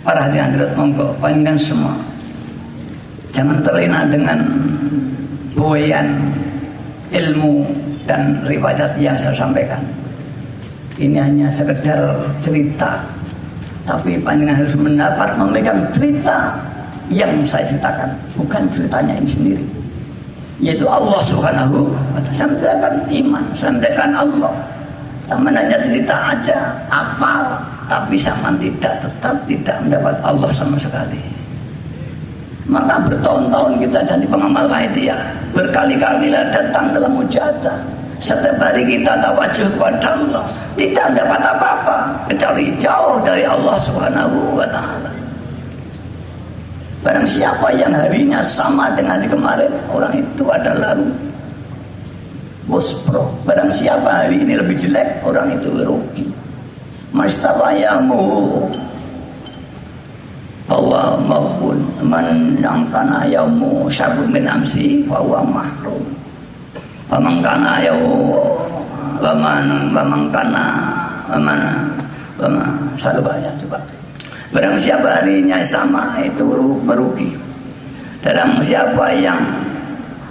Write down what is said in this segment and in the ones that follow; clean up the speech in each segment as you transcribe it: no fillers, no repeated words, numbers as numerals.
Para hadirin hadirat monggo panjenengan semua jangan terlena dengan buayan ilmu dan riwayat yang saya sampaikan. Ini hanya sekedar cerita, tapi panjenengan harus mendapat memegang cerita yang saya ceritakan, bukan ceritanya ini sendiri, yaitu Allah Subhanahu wa ta'ala. Saya menceritakan iman, saya menceritakan Allah. Sama hanya cerita aja, apal, tapi sama tetap tidak mendapat Allah sama sekali. Maka bertahun-tahun kita jadi pengamal Wahidiyah, berkali-kali datang dalam mujahadah. Setiap hari kita tawajuh kepada Allah, tidak mendapat apa-apa kecuali jauh dari Allah Subhanahu wa ta'ala. Barang siapa yang harinya sama dengan di kemarin, orang itu adalah bospro. Barang siapa hari ini lebih jelek, orang itu rugi. Mastawayamu bahwa maupun menangkana yamu syarru min amsi bahwa mahrum. Pamangkana yamu pamangkana salbaya coba. Barang siapa harinya sama itu merugi. Barang siapa yang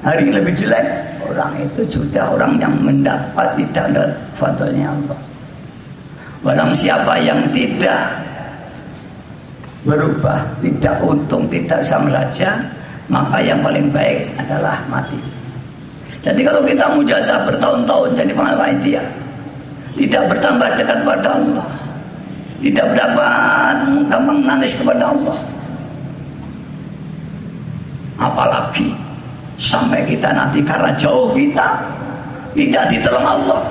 hari lebih jelek, orang itu sudah orang yang mendapat tidak ada fadlnya Allah. Barang siapa yang tidak berubah, tidak untung, tidak sama saja, maka yang paling baik adalah mati. Jadi kalau kita mujahadah bertahun-tahun jadi pengamal Wahidiyah, tidak bertambah dekat pada Allah, tidak berdapat gampang nangis kepada Allah, apalagi sampai kita nanti karena jauh kita tidak ditolong Allah,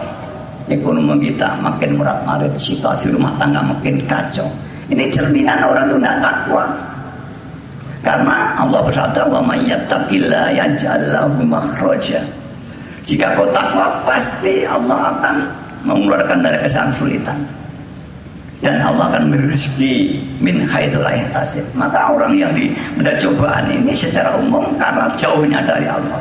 ekonomi kita makin murat-marit, situasi rumah tangga makin kacau. Ini cerminan orang itu tidak takwa. Karena Allah bersabda, wa may yattaqillaha yaj'al lahu makhraja. Jika kau takwa, pasti Allah akan mengeluarkan dari kesulitan. Dan Allah akan memberi rezeki min haitsu la yahtasib. Maka orang yang mendapat cobaan ini secara umum karena jauhnya dari Allah.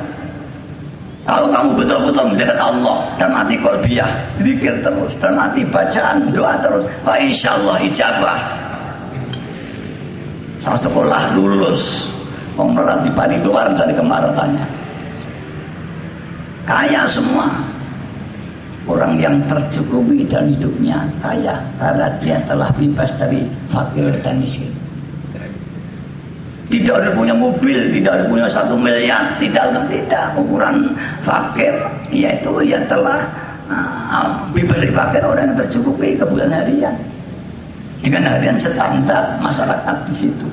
Kalau kamu betul-betul mendekat Allah dan mati qalbiyah, zikir terus dan mati bacaan doa terus, fa insyaallah ijabah. Saya sekolah lulus, orang dipani keluar dari kemaratannya. Kaya semua. Orang yang tercukupi dan hidupnya kaya karena dia telah bebas dari fakir dan miskin. Tidak ada punya mobil, tidak ada punya 1 miliar, tidak. Ukuran fakir yaitu yang telah bebas dari fakir, orang yang tercukupi kebutuhan harian dengan harian standar masyarakat di situ.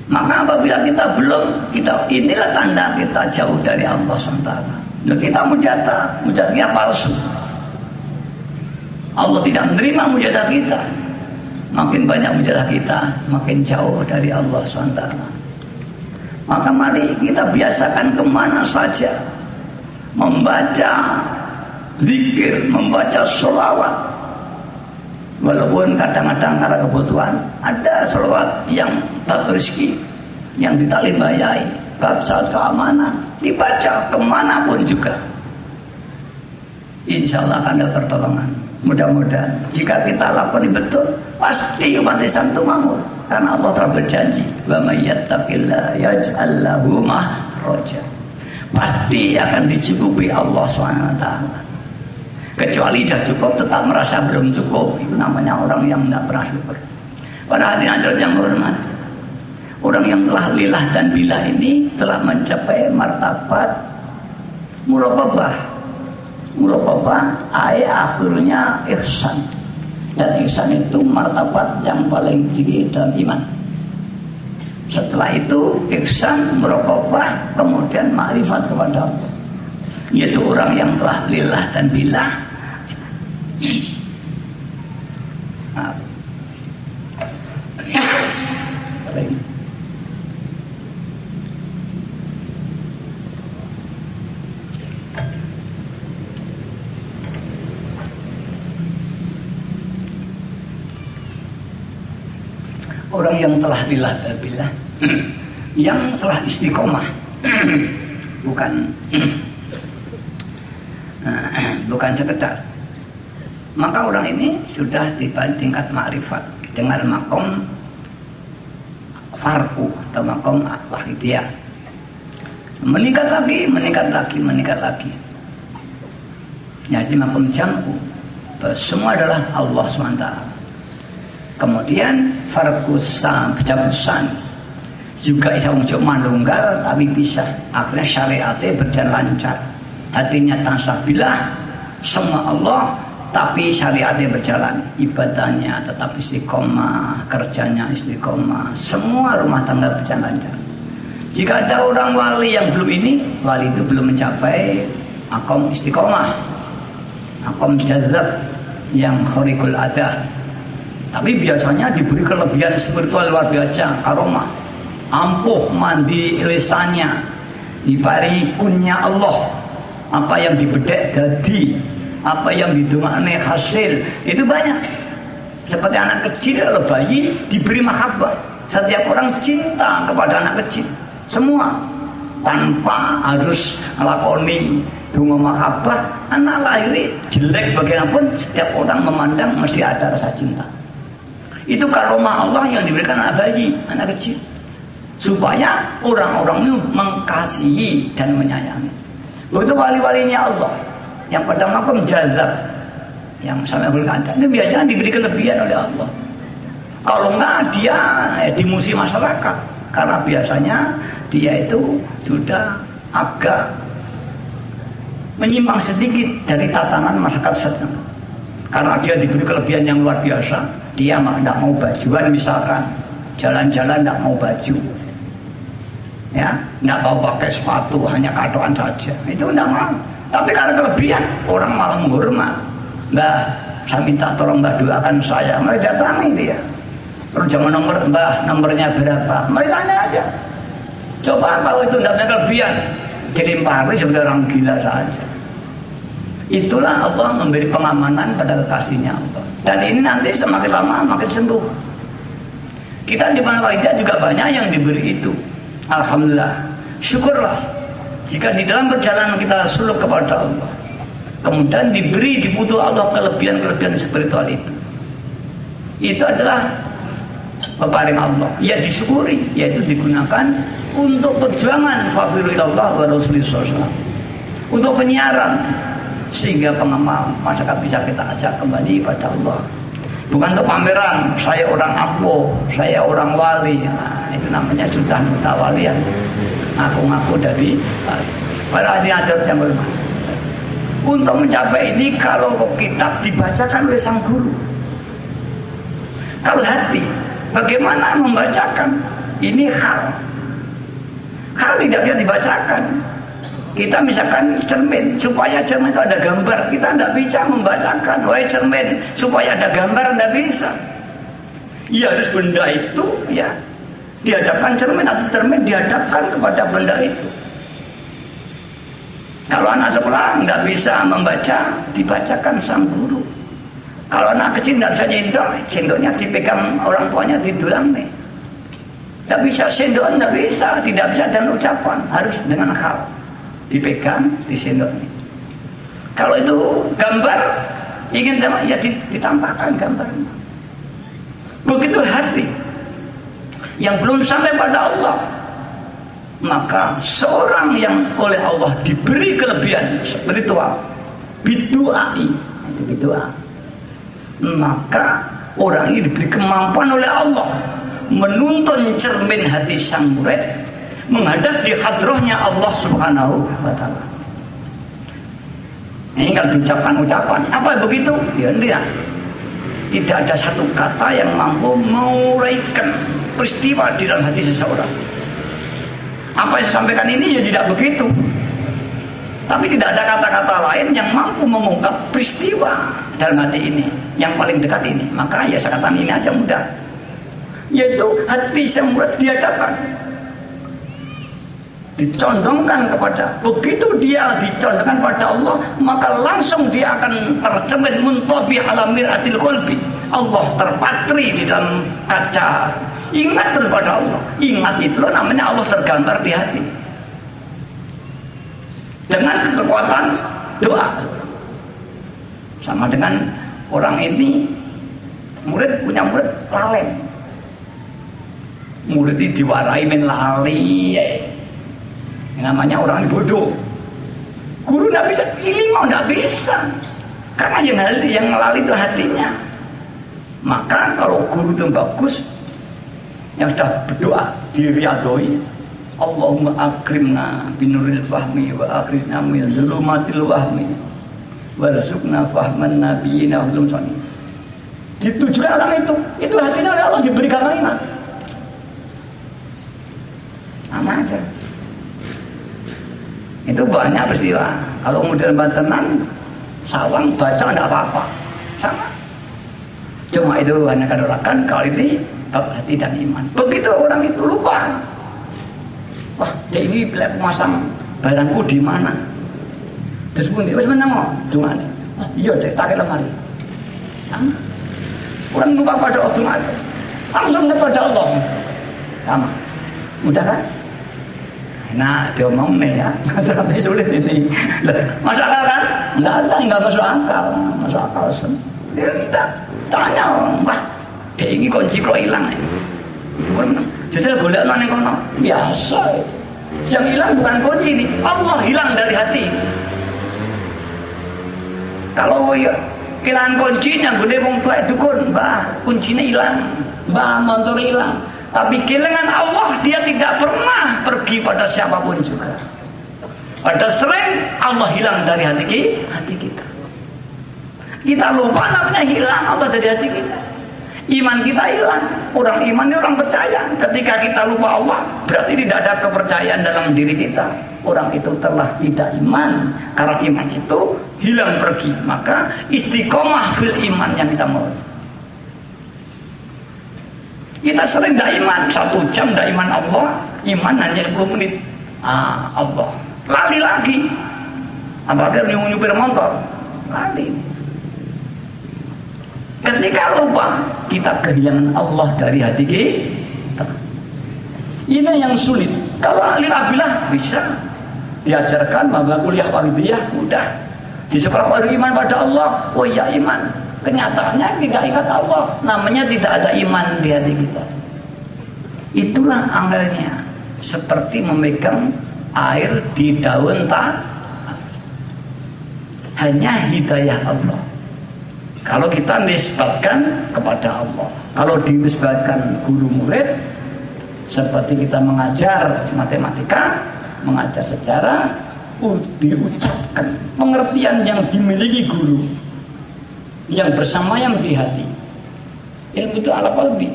Maka apabila kita belum, inilah tanda kita jauh dari Allah SWT. Kita mujadahnya palsu. Allah tidak menerima mujahadah kita. Makin banyak mujahadah kita, makin jauh dari Allah SWT. Maka mari kita biasakan kemana saja membaca zikir, membaca sholawat. Walaupun kadang-kadang karena kebutuhan, ada sholawat yang bab rezeki, yang ditalibayai, bab saat keamanan, dibaca kemanapun juga. Insya Allah akan ada pertolongan. Mudah-mudahan jika kita lakukan ini betul, pasti umat Islam itu makmur. Karena Allah telah berjanji, wa may yattaqillaha yaj'al lahu makhraja. Pasti akan dicukupi Allah SWT. Kecuali sudah cukup tetap merasa belum cukup, itu namanya orang yang tidak pernah syukur. Pada hadirin hadirat yang hormat, orang yang telah lillah dan billah ini telah mencapai martabat muraqabah. Muraqabah akhirnya ihsan. Dan ihsan itu martabat yang paling tinggi dalam iman. Setelah itu ihsan, muraqabah, kemudian ma'rifat kepada Allah, yaitu orang yang telah lillah dan billah. Orang yang telah lillah dan billah, yang telah istiqomah, bukan sekedar. Maka orang ini sudah di tingkat ma'rifat. dengan makom farku atau makom wahidiyah. Meningkat lagi. Jadi makom jam'u semua adalah Allah SWT. Kemudian farkus jamusan juga bisa untuk manunggal tapi bisa. Akhirnya syariatnya berjalan lancar. Artinya tansabilah semua Allah tapi syariatnya berjalan. Ibadahnya tetap istiqomah, kerjanya istiqomah, semua rumah tangga berjalan lancar. Jika ada orang wali yang belum ini, wali itu belum mencapai makom istiqomah, makom jazab yang khariqul adah. Tapi biasanya diberi kelebihan spiritual luar biasa, karomah, ampuh mandi lisannya, diberi kunnya Allah, apa yang dibedek jadi, apa yang didongakne hasil, itu banyak. Seperti anak kecil atau bayi diberi mahabbah. Setiap orang cinta kepada anak kecil, semua tanpa harus melakoni donga mahabbah. Anak lahir jelek bagaimanapun, setiap orang memandang mesti ada rasa cinta. Itu karomah Allah yang diberikan anak bayi, anak kecil, supaya orang-orang itu mengasihi dan menyayangi. Begitu wali-walinya Allah yang pada makom jazab, yang sama berkata, ini biasanya diberi kelebihan oleh Allah. Kalau enggak dia dimusuhi masyarakat, karena biasanya dia itu sudah agak menyimpang sedikit dari tatanan masyarakat sedang. Karena dia diberi kelebihan yang luar biasa, dia tidak mau bajuan, misalkan jalan-jalan tidak mau baju, ya, tidak mau pakai sepatu, hanya katoan saja, itu tidak mau. Tapi karena kelebihan, orang malah menghormat. Mbah, saya minta tolong Mbah doakan saya. Mereka datangi dia. Terus jangan Mbah, nomornya berapa? Mereka tanya aja. Coba kalau itu tidak punya kelebihan, dilimpari seperti orang gila saja. Itulah Allah memberi pengamanan pada kekasihnya Allah. Dan ini nanti semakin lama makin sembuh. Kita di Waidah juga banyak yang diberi itu. Alhamdulillah, syukurlah jika di dalam perjalanan kita suluk kepada Allah, kemudian dibutuh Allah kelebihan-kelebihan spiritual itu. Itu adalah peparing Allah. Ya disyukuri, yaitu digunakan untuk perjuangan fafiru ilallah wa rasulullah, untuk penyiaran, sehingga pengamal masyarakat bisa kita ajak kembali pada Allah. Bukan untuk pameran, saya orang ampuh, saya orang wali. Nah, itu namanya sudah mutawalian, ngaku-ngaku dari para hadirat yang bermanfaat. Untuk mencapai ini, kalau kitab dibacakan oleh sang guru, kalau hati, bagaimana membacakan? Ini hal tidak bisa dibacakan. Kita misalkan cermin, supaya cermin itu ada gambar, kita tidak bisa membacakan. Wahai cermin, supaya ada gambar, tidak bisa. Ya harus benda itu, ya, dihadapkan cermin, atau cermin dihadapkan kepada benda itu. Kalau anak sekolah tidak bisa membaca, dibacakan sang guru. Kalau anak kecil tidak bisa nyendok, sendoknya dipegang orang tuanya, didulang nih. Tidak bisa, sendok tidak bisa dan ucapan, harus dengan hal. Dipegang, disendok. Kalau itu gambar, ingin ya ditampakkan gambarnya. Begitu hati yang belum sampai pada Allah, maka seorang yang oleh Allah diberi kelebihan spiritual, bidu'ai, itu bidu'a, maka orang ini diberi kemampuan oleh Allah menuntun cermin hati sang murid menghadap di hadrahnya Allah Subhanahu wa ta'ala. Ini kalau diucapkan ucapan apa begitu? Ya tidak. Tidak ada satu kata yang mampu menguraikan peristiwa di dalam hati seseorang. Apa yang saya sampaikan ini ya tidak begitu. Tapi tidak ada kata-kata lain yang mampu mengungkap peristiwa dalam hati ini, yang paling dekat ini. Maka ya saya katakan ini aja mudah, yaitu hati sang murid dihadapkan, dicondongkan kepada, begitu dia dicondongkan pada Allah, maka langsung dia akan tercermin muntabi ala miratil qalbi. Allah terpatri di dalam kaca. Ingat terus pada Allah. Ingat itu namanya Allah tergambar di hati. Dengan kekuatan doa. Sama dengan orang ini Murid punya murid lalai. Murid ini diwarai men lali. Namanya orang bodoh. Guru tidak bisa pilih, mau tidak bisa. Karena yang lalai itu hatinya. Maka kalau guru itu bagus, yang sudah berdoa diriadoi, Allahumma akrimna binuril fahmi wa akhrijna min dhulumatil wahmi warzuqna fahman nabiyina wa sani. Ditujukan orang itu hatinya oleh Allah diberikan kalimat. Sama aja. Itu banyak peristiwa. Kalau model Bantenan, sawang baca enggak apa-apa. Sama. Cuma itu hanya kadang kalau ini bab hati dan iman. Begitu orang itu lupa. Wah, ini pilih masang barangku di mana? Terus pun dia menang dungan. Oh, iya deh, tak lemari. Sama. Orang lupa pada Allah, langsung kepada Allah. Sama. Mudah kan? Nah, dia ngomong nih ya, terlalu sulit ini. Masuk akal kan? Enggak masuk akal. Masuk akal sen. Dia tidak tanya orang, wah, dia ini kunci kok hilang ya. Itu kan, jadi golek nang kono. Biasa itu. Yang hilang bukan kunci ini, Allah hilang dari hati. Kalau ya kehilangan kuncinya, gue wong tua dukun, mbah, kuncinya hilang, mbah motor hilang. Tapi kehilangan Allah, dia tidak pernah pergi pada siapapun juga. Pada sering Allah hilang dari hati kita. Kita lupa namanya hilang Allah dari hati kita. Iman kita hilang. Orang iman ini orang percaya. Ketika kita lupa Allah, berarti tidak ada kepercayaan dalam diri kita. Orang itu telah tidak iman. Karena iman itu hilang pergi. Maka istiqomah fil iman yang kita mau. Kita sering tidak iman, 1 jam tidak iman Allah, iman hanya 10 menit. Allah lali lagi. Apalagi nyupir motor, lali. Ketika lupa, kita kehilangan Allah dari hati kita. Ini yang sulit. Kalau alhamdulillah bisa diajarkan maba kuliah wahidiyah mudah. Di sekolah iman pada Allah, oh iya iman. Kenyataannya tidak ingat Allah, namanya tidak ada iman di hati kita. Itulah angelnya, seperti memegang air di daun tas. Hanya hidayah Allah. Kalau kita nisbatkan kepada Allah, kalau dinisbatkan guru murid, seperti kita mengajar matematika, mengajar sejarah, diucapkan pengertian yang dimiliki guru. Yang bersamayang di hati. Ilmu itu ala qalbi.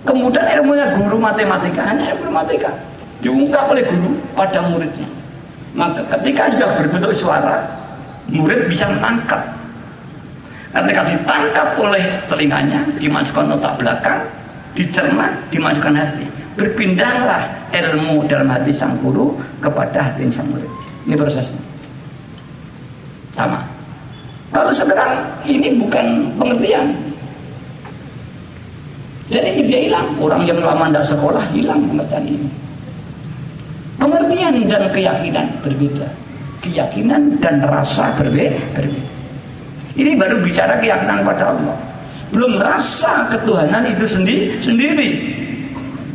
Kemudian ilmunya guru matematika, hanya ilmu matematika diungkap oleh guru pada muridnya. Maka ketika sudah berbentuk suara, murid bisa menangkap. Ketika ditangkap oleh telinganya, dimasukkan otak belakang, dicerna, dimasukkan hati. Berpindahlah ilmu dalam hati sang guru kepada hati sang murid. Ini prosesnya. Sama. Kalau sekarang ini bukan pengertian. Jadi dia hilang. Orang yang lama tidak sekolah hilang pengertian ini. Pengertian dan keyakinan berbeda. Keyakinan dan rasa berbeda. Ini baru bicara keyakinan pada Allah. Belum rasa ketuhanan itu sendiri.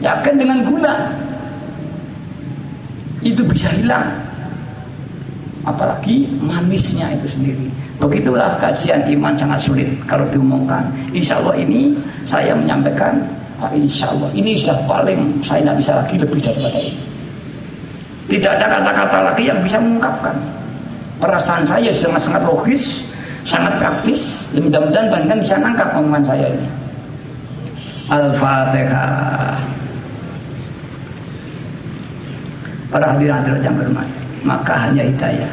Yakin dengan guna. Itu bisa hilang. Apalagi manisnya itu sendiri. Begitulah kajian iman sangat sulit kalau diumumkan. Insya Allah ini saya menyampaikan, insya Allah ini sudah paling, saya tidak bisa lagi lebih daripada ini. Tidak ada kata-kata lagi yang bisa mengungkapkan. Perasaan saya sangat logis, sangat praktis. Mudah-mudahan bahkan bisa nangkap omongan saya ini. Al-Fatihah. Para hadirin yang berhormat, maka hanya hidayah.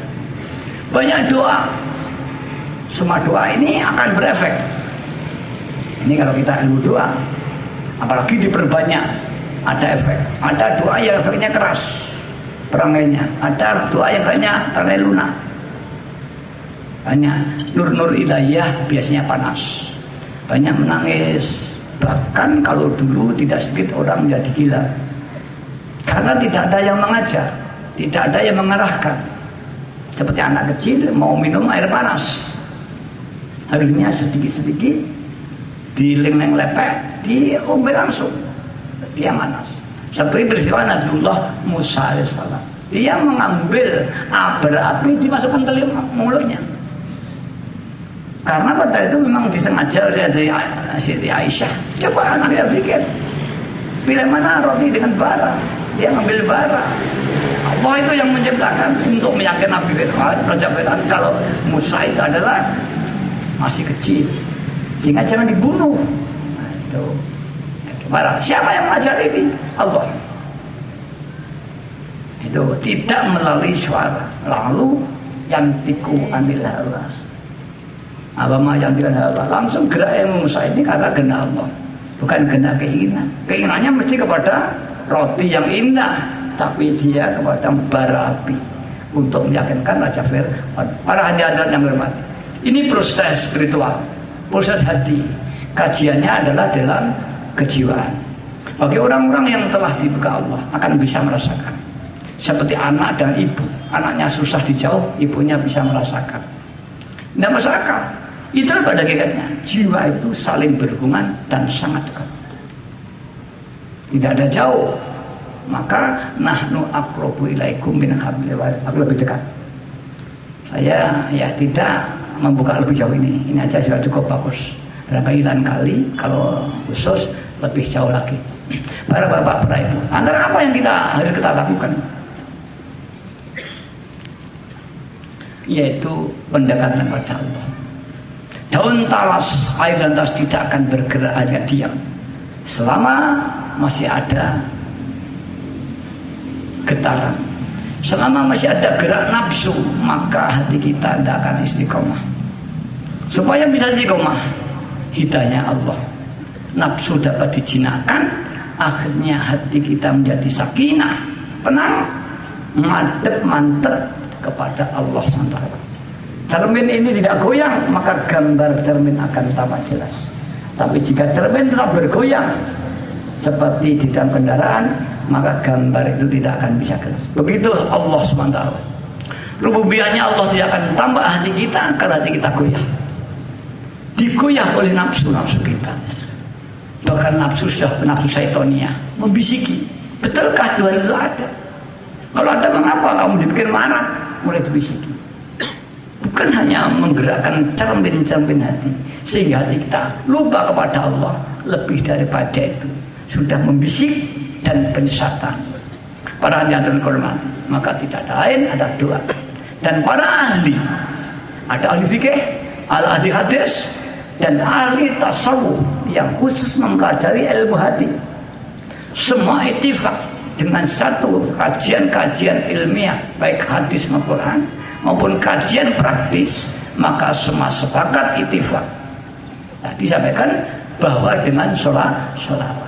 Banyak doa. Semua doa ini akan berefek. Ini kalau kita ilmu doa, apalagi diperbanyak, ada efek. Ada doa yang efeknya keras, perangainya. Ada doa yang efeknya perangai lunak. Banyak nur-nur ilahiyah biasanya panas, banyak menangis. Bahkan kalau dulu tidak sedikit orang menjadi gila, karena tidak ada yang mengajar, tidak ada yang mengarahkan. Seperti anak kecil mau minum air panas, akhirnya sedikit-sedikit di leng lepek, diombe langsung, dia manas. Seperti peristiwa Nabiullah Musa alaihissalam, dia mengambil bara api dimasukkan ke mulutnya. Karena pada itu memang disengaja dari Siti Aisyah. Coba anaknya pikir, pilih mana roti dengan bara, dia ngambil bara. Allah itu yang menciptakan untuk meyakinkan Nabi Fir'aun, Raja Fir'aun, kalau Musa itu adalah masih kecil, sehingga jangan dibunuh. Nah, itu. Siapa yang mengajar ini? Allah. Itu tidak melalui suara. Lalu yang tiku anil hawa. Abama yang tiku hawa. Langsung gerak Musa ini karena kehendak Allah, bukan kehendak keinginan. Keinginannya mesti kepada roti yang indah, tapi dia kepada bara api untuk meyakinkan Raja Fir'aun. Para hadirin yang berhormat, ini proses spiritual, proses hati. Kajiannya adalah dalam kejiwaan. Bagi orang-orang yang telah dibuka Allah akan bisa merasakan. Seperti anak dan ibu, anaknya susah dijauh, ibunya bisa merasakan. Tidak masyarakat. Itulah pada hakikatnya, jiwa itu saling berhubungan dan sangat dekat. Tidak ada jauh. Maka nahnu aqrabu ilaikum min hablil warid. Aku lebih dekat. Saya ya tidak membuka lebih jauh ini. Ini aja sudah cukup bagus. Barangkali lain kali kalau khusus lebih jauh lagi. Para bapak, para ibu, antara apa yang harus kita lakukan? Yaitu pendekatan pada Allah. Daun talas, air dan talas tidak akan bergerak, hanya diam selama masih ada getaran. Selama masih ada gerak nafsu, maka hati kita tidak akan istiqomah. Supaya bisa istiqomah, hidayahnya Allah, nafsu dapat dijinakkan, akhirnya hati kita menjadi sakinah, tenang, mantep kepada Allah SWT. Cermin ini tidak goyang, maka gambar cermin akan tampak jelas. Tapi jika cermin tetap bergoyang seperti di dalam kendaraan, maka gambar itu tidak akan bisa jelas. Begitu Allah SWT. Rububiyahnya Allah tidak akan tambah hati kita karena hati kita goyah. Digoyah oleh nafsu-nafsu kita. Bahkan nafsu syaitonia membisiki, betulkah Tuhan itu ada? Kalau ada, mengapa kamu dibikin marah? Mulai dibisiki. Bukan hanya menggerakkan cermin-cermin hati sehingga hati kita lupa kepada Allah, lebih daripada itu sudah membisik dan penyesatan. Para hadirin hormat, maka tidak ada lain, ada doa. Dan para ahli, ada ahli fikih, ahli hadis, dan ahli tasawuf yang khusus mempelajari ilmu hati, semua ittifaq dengan satu kajian-kajian ilmiah, baik hadis maupun Quran maupun kajian praktis, maka semua sepakat ittifaq. Nah, disampaikan bahwa dengan sholawat.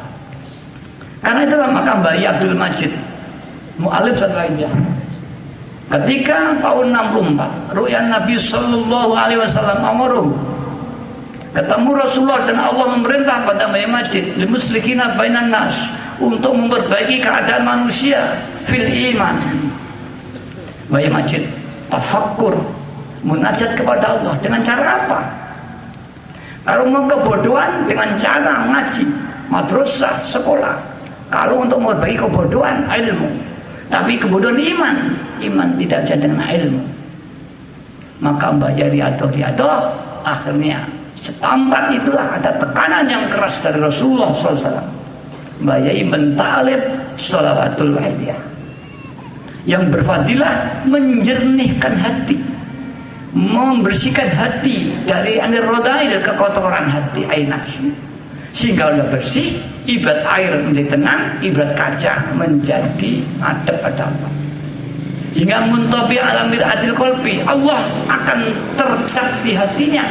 Karena itulah maka Mbah Abdul Majid mu'alif satu lainnya, ketika tahun 64 ru'yan Nabi sallallahu alaihi wasallam amruh, ketemu Rasulullah dan Allah memerintah pada Mbah Majid limuslihina bainan nas, untuk memperbaiki keadaan manusia fil iman. Mbah Majid tafakkur, munajat kepada Allah dengan cara apa? Kalau mau kebodohan dengan cara ngaji, madrasah, sekolah. Kalau untuk memperbaiki kebodohan, ilmu. Tapi kebodohan iman tidak bisa dengan ilmu. Maka Mbah Riyadhah akhirnya setampat itulah ada tekanan yang keras dari Rasulullah SAW. Mbah Yai mentalib sholawatul wahidiyah yang berfadilah menjernihkan hati, membersihkan hati dari anir rodai, dari kekotoran hati, air nafsu, sehingga sudah bersih. Ibarat air menjadi tenang, ibarat kaca menjadi adab pada Allah, hingga muntabi alamir adil kolbi, Allah akan tercap di hatinya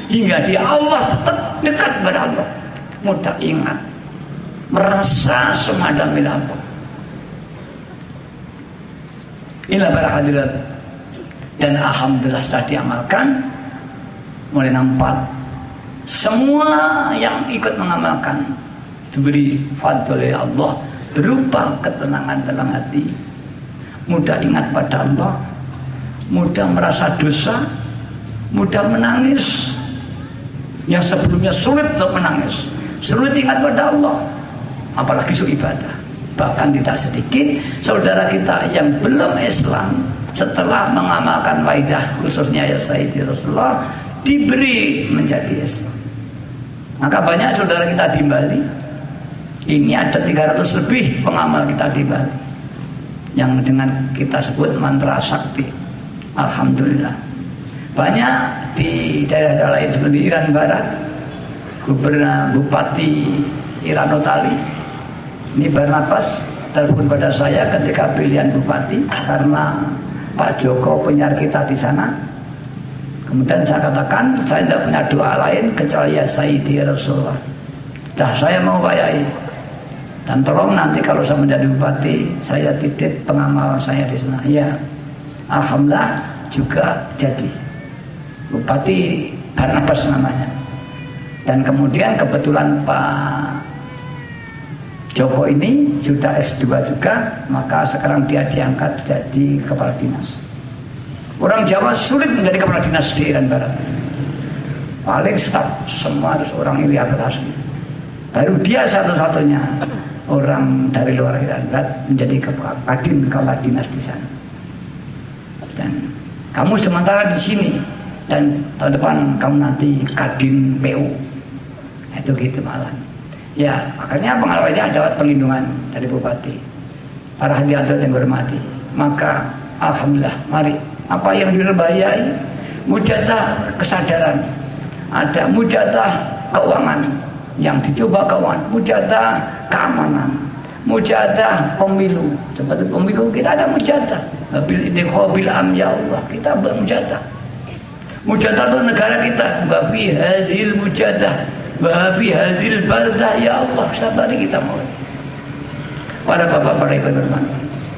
hingga dia Allah dekat pada Allah, mudah ingat, merasa semacam Allah. Inilah para hadirat. Dan alhamdulillah setelah diamalkan, mulai nampak semua yang ikut mengamalkan diberi fadl oleh Allah berupa ketenangan dalam hati, mudah ingat pada Allah, mudah merasa dosa, mudah menangis, yang sebelumnya sulit untuk menangis, sulit ingat pada Allah, apalagi ibadah. Bahkan tidak sedikit saudara kita yang belum Islam setelah mengamalkan waidah khususnya ya Sayyidi Rasulullah diberi menjadi Islam. Maka banyak saudara kita di Bali, ini ada 300 lebih pengamal kita di Bali yang dengan kita sebut mantra sakti. Alhamdulillah. Banyak di daerah-daerah lain seperti Iran Barat, Bupati Iranotali ini Barnabas telepon pada saya ketika pilihan bupati karena Pak Joko penyiar kita di sana. Kemudian saya katakan saya tidak punya doa lain kecuali ya Sayyidi Rasulullah. Dah saya mau bayai. Dan tolong nanti kalau saya menjadi bupati saya titip pengamal saya di sana. Ya, alhamdulillah juga jadi Bupati Barnabas namanya. Dan kemudian kebetulan Pak Joko ini sudah S2 juga, maka sekarang dia diangkat jadi kepala dinas. Orang Jawa sulit menjadi kepala dinas di Iran Barat. Paling staf semua harus orang Irian asli. Baru dia satu-satunya orang dari luar Iran Barat menjadi kepala dinas di sana. Dan kamu sementara di sini dan tahun depan kamu nanti Kadin PU. Itu gitu malah. Ya, akhirnya pengawasannya dapat perlindungan dari bupati. Para hadirin yang hormati. Maka alhamdulillah, mari apa yang direbayai, mujadah kesadaran, ada mujadah keuangan yang dicoba kawan, mujadah keamanan, mujadah pemilu. Seperti pemilu kita ada mujadah. Bil ya Allah, kita bermujadah. Mujadah itu negara kita, bafi hadil mujadah. Wafi hadil baldah ya Allah, sabari kita mau. Para bapak, para ibu berman.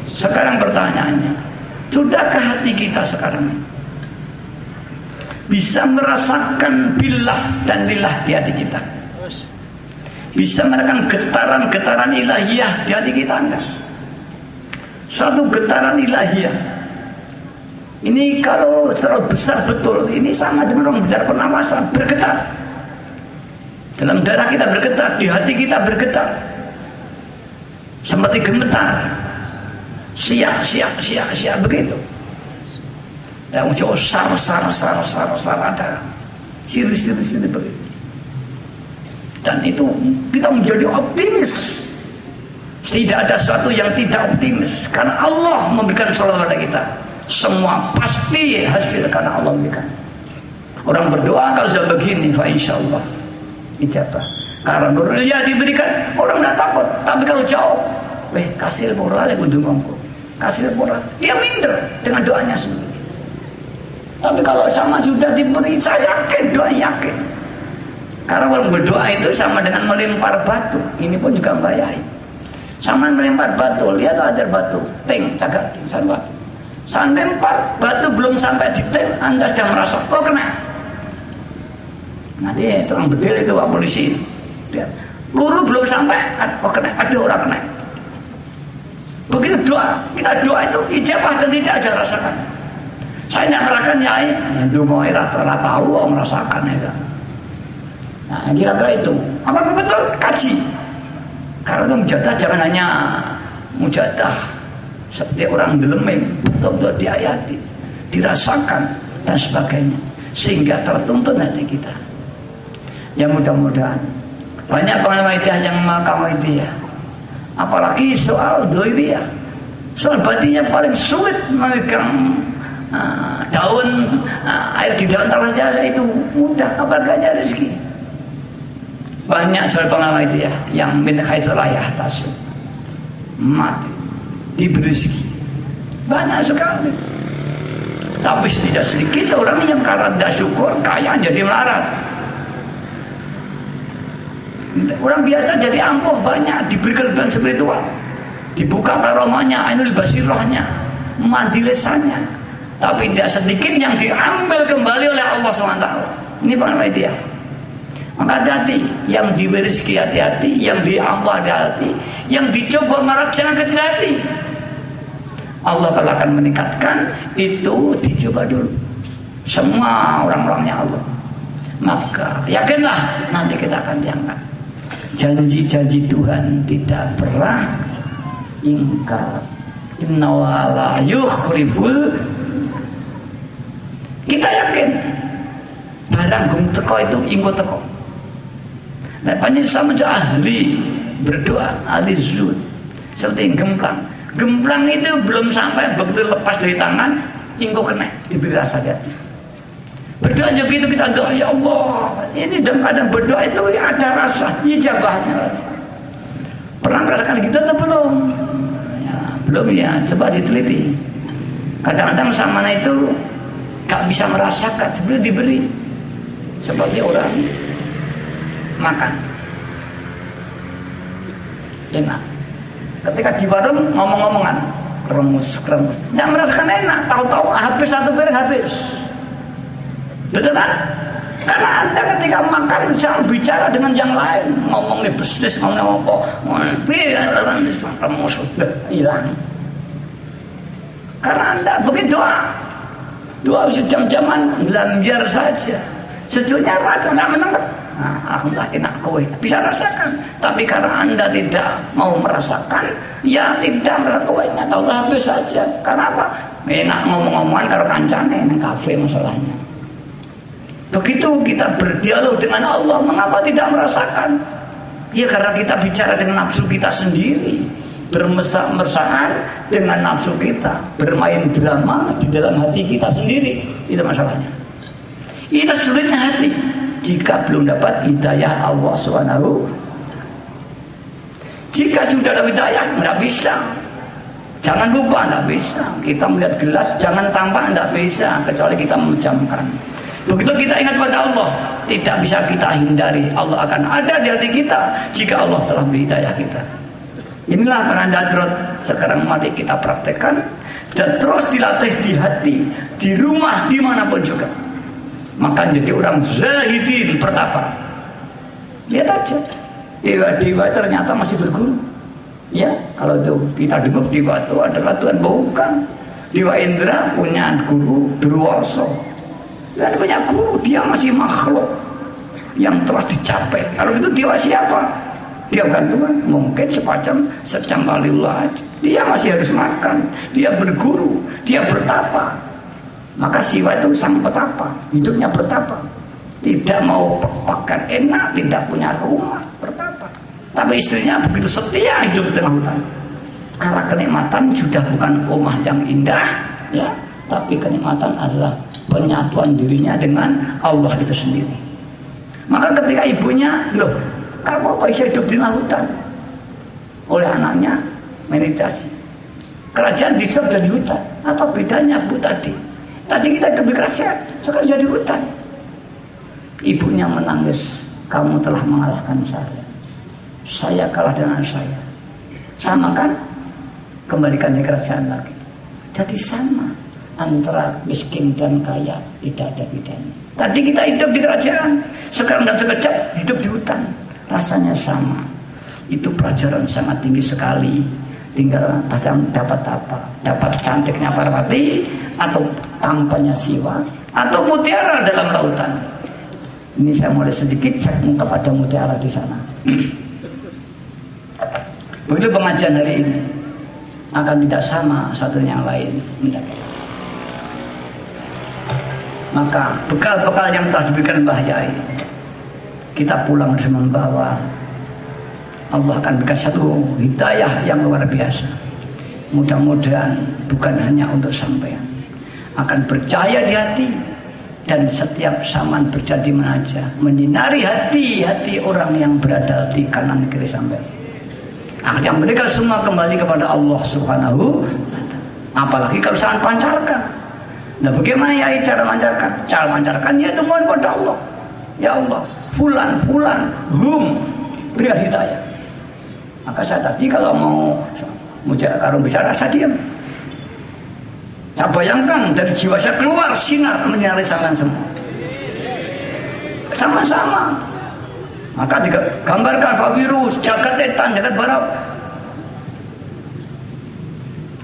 Sekarang pertanyaannya, sudahkah hati kita sekarang bisa merasakan billah dan lillah di hati kita? Bisa merasakan getaran-getaran ilahiyah di hati kita enggak? Suatu getaran ilahiyah ini kalau terlalu besar betul, ini sama dengan orang besar pernafasan bergetar. Dalam darah kita bergetar, di hati kita bergetar, seperti gemetar, siak begitu. Yang jauh sar ada siri begitu. Dan itu kita menjadi optimis. Tidak ada sesuatu yang tidak optimis karena Allah memberikan selalu kepada kita. Semua pasti hasil karena Allah memberikan. Orang berdoa kalau sudah begini, fa insyaallah ijabah. Karena nurulnya diberikan, orang tidak takut. Tapi kalau jauh, kasih moral yang mendukungku, kasih moral, dia minder dengan doanya sendiri. Tapi kalau sama sudah diberi, saya yakin, doa yakin. Karena orang berdoa itu sama dengan melempar batu. Ini pun juga membayai. Sama melempar batu, lihat ada batu, ting, cagak, sana. Saya lempar batu belum sampai di ting, Anda sudah merasa, oh kena. Nanti tukang bedil itu Pak polisi, peluru belum sampai, oh kena, ada orang kena. Begitu doa, kita doa itu ijabah dan tidak aja rasakan. Saya tidak merasakan ya, itu mau rata-rata tahu, orang merasakan itu. Nah, kira-kira itu, apa betul kaji? Karena itu mujadah jangan hanya mujadah seperti orang deleming, betul-betul diayati, dirasakan dan sebagainya, sehingga tertuntun hati kita. Ya mudah-mudahan banyak pengawaidiyah yang mengkawaidiyah, apalagi soal doibiyah, soal batinnya paling sulit memegang daun air di daun tangan jasa itu mudah, apalagi rezeki. Banyak soal pengawaidiyah yang min khaisul yahtasib mati diberi rezeki banyak sekali, tapi tidak sedikit orang yang karena tidak syukur kaya jadi melarat. Orang biasa jadi ampuh banyak, diberi kelebihan spiritual, dibuka karomahnya, ainul basirahnya, mandi lesannya, tapi tidak sedikit yang diambil kembali oleh Allah SWT. Ini pengawaid dia. Maka hati-hati, yang diberi rezeki hati-hati, yang diampuh hati-hati, yang dicoba marah jangan kecil hati. Allah kalau akan meningkatkan itu dicoba dulu. Semua orang-orangnya Allah. maka yakinlah nanti kita akan diangkat. Janji-janji Tuhan tidak pernah ingkar. Inna wala yukhriful. Kita yakin barang gum teko itu ingko teko. Nah, panjang sama ahli berdoa, ahli zuhud. Seperti gemplang. Gemplang itu belum sampai begitu lepas dari tangan, ingko kena diberi rasa hati. Berdoa juga itu kita doa, ya Allah. Ini dalam keadaan berdoa itu ada rasa ijabahnya. Pernah merasakan gitu atau belum? Ya, belum ya, coba diteliti. Kadang-kadang samana itu gak bisa merasakan sebelum diberi. Seperti orang makan enak, ketika di warung ngomong-ngomongan keremus, nggak merasakan enak, tahu-tahu habis satu piring habis, betul kan? Karena Anda ketika makan bisa bicara dengan yang lain, ngomongnya bisnis, ngomong apa, keremus hilang. Karena Anda begitu doa bisa jam-jaman belajar saja, sejujurnya rasa nggak menang. Nah, alhamdulillah enak kowe bisa rasakan, tapi karena Anda tidak mau merasakan, ya tidak merasakannya, tahu habis saja. Karena apa? Enak ngomong-ngomongan kalau kancane nang kafe masalahnya. Begitu kita berdialog dengan Allah, mengapa tidak merasakan? Ya karena kita bicara dengan nafsu kita sendiri, bermesra-mesraan dengan nafsu kita, bermain drama di dalam hati kita sendiri. Itu masalahnya. Itu sulitnya hati jika belum dapat hidayah Allah Subhanahu. Jika sudah ada hidayah, tidak bisa. Jangan lupa, tidak bisa. Kita melihat gelas, jangan tampak, tidak bisa, kecuali kita memejamkan. Begitu kita ingat pada Allah, tidak bisa kita hindari. Allah akan ada di hati kita jika Allah telah beri hidayah kita. Inilah penanda hadrat. Sekarang mari kita praktekkan dan terus dilatih di hati, di rumah, dimanapun juga. Maka jadi orang zahidin pertapa. Lihat aja, dewa-dewa ternyata masih berguru. Ya, kalau itu kita dengar dewa itu adalah Tuhan, bukan. Dewa Indra punya guru Durwasa. Dan punya guru, dia masih makhluk yang terus dicapai. Kalau itu dewa siapa? Dia bukan Tuhan, mungkin secam waliullah. Dia masih harus makan, dia berguru, dia bertapa. Maka Siwa itu sang petapa, hidupnya bertapa, tidak mau pakan enak, tidak punya rumah, bertapa. Tapi istrinya begitu setia hidup di tengah hutan. Karena kenikmatan sudah bukan rumah yang indah, ya, tapi kenikmatan adalah penyatuan dirinya dengan Allah itu sendiri. Maka ketika ibunya, loh, kamu apa bisa hidup di tengah hutan? Oleh anaknya meditasi. Kerajaan diserah di hutan. Apa bedanya Bu tadi? Tadi kita hidup di kerajaan, sekarang jadi hutan. Ibunya menangis, kamu telah mengalahkan saya. Saya kalah dengan saya. Sama kan? Kembalikan di kerajaan lagi. Jadi sama antara miskin dan kaya, tidak ada bedanya. Tadi kita hidup di kerajaan, sekarang dalam sekejap hidup di hutan. Rasanya sama. Itu pelajaran sangat tinggi sekali. Tinggal dapat apa? Dapat cantiknya Parvati, atau tampaknya Siwa, atau mutiara dalam lautan. Ini saya mulai sedikit saya ungkap ada mutiara di sana. Begitu pengajian hari ini akan tidak sama satu yang lain. Maka bekal-bekal yang telah diberikan Mbah Yai, kita pulang harus membawa. Allah akan berikan satu hidayah yang luar biasa. Mudah-mudahan bukan hanya untuk sampean, akan bercahaya di hati, dan setiap zaman berjadi menaja, menyinari hati-hati orang yang berada di kanan kiri sampean. Akhirnya mereka semua kembali kepada Allah Subhanahu wa ta'ala. Apalagi kalau sangat pancarkan. Nah, bagaimana ya cara mancarkan? Cara mancarkannya itu mohon kepada Allah. Ya Allah, fulan, berikan hidayah. Maka saya tadi kalau mau bicara saya diam. Saya bayangkan dari jiwa saya keluar sinar menyinari sampean semua. Sama-sama. Maka digambarkan virus, jagat etan, jagat barat.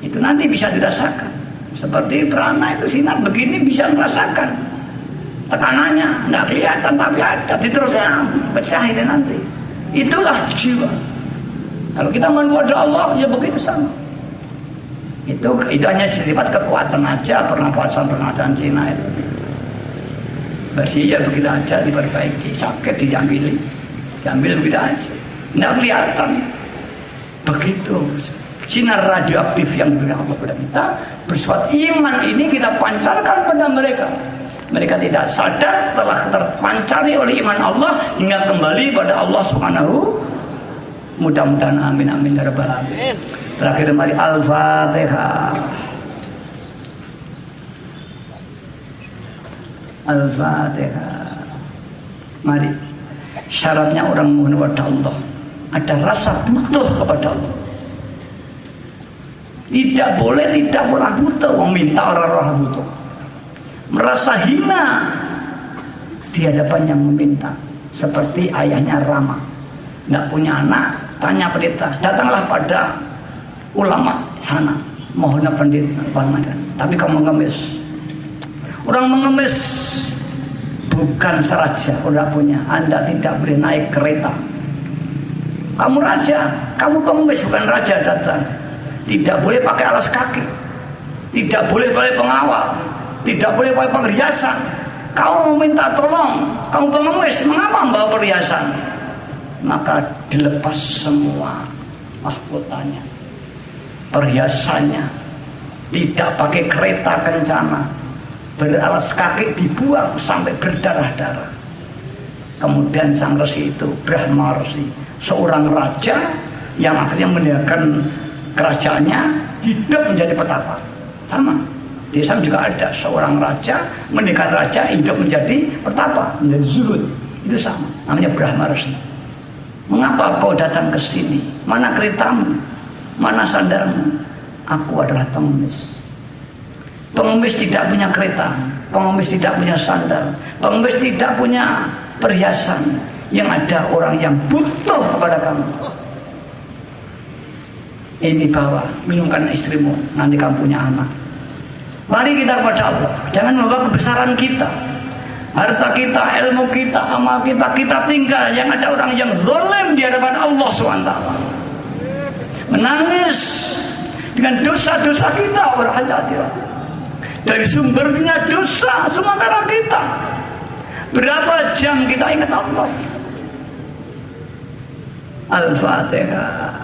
Itu nanti bisa dirasakan. Seperti perana itu sinar begini bisa merasakan. tekanannya nggak kelihatan tapi ada, terusnya pecah ini nanti. Itulah jiwa. Kalau kita kepada Allah ya begitu sama. Itu hanya sifat kekuatan aja, pernafasan Cina itu. Bersih ya begitu aja, diperbaiki. Sakit diambil begitu aja. Nggak kelihatan. Begitu sinar radioaktif yang diberikan Allah kepada kita bersifat iman ini kita pancarkan pada mereka. Mereka tidak sadar telah terpancari oleh iman Allah hingga kembali pada Allah Subhanahu. Mudah-mudahan amin amin ya rabbal alamin. Terakhir mari Al-Fatihah. Al-Fatihah. Mari. Syaratnya orang mohon kepada Allah ada rasa butuh kepada Allah. Tidak boleh butuh, meminta orang butuh. Merasa hina di hadapan yang meminta. Seperti ayahnya Rama, nggak punya anak, tanya pendeta, datanglah pada ulama sana, mohon pendeta, tapi kamu mengemis. Orang mengemis bukan seraja, udah punya. Anda tidak boleh naik kereta. Kamu raja, kamu pengemis bukan raja datang. Tidak boleh pakai alas kaki, tidak boleh pakai pengawal, tidak boleh pakai perhiasan. Kau meminta tolong, kamu pengemis, mengapa membawa perhiasan? Maka dilepas semua mahkotanya, perhiasannya, tidak pakai kereta kencana, beralas kaki dibuang sampai berdarah-darah. Kemudian sang resi itu Brahma Resi, seorang raja yang akhirnya meninggalkan kerajaannya, hidup menjadi petapa. Sama di Islam juga ada seorang raja meninggalkan raja, hidup menjadi petapa, menjadi zuhud. Itu sama, namanya Brahma Resi. Mengapa kau datang ke sini? Mana keretamu? Mana sandalmu? Aku adalah pengemis. Pengemis tidak punya kereta, pengemis tidak punya sandal, pengemis tidak punya perhiasan. Yang ada orang yang butuh kepada kamu. Ini bawa, minumkan istrimu, nanti kamu punya anak. Mari kita kepada Allah, jangan membawa kebesaran kita, harta kita, ilmu kita, amal kita, kita tinggal. Yang ada orang yang zalim di hadapan Allah SWT, menangis dengan dosa-dosa kita. Berhati-hatilah dari sumbernya dosa, sementara kita berapa jam kita ingat Allah. Al-Fatihah.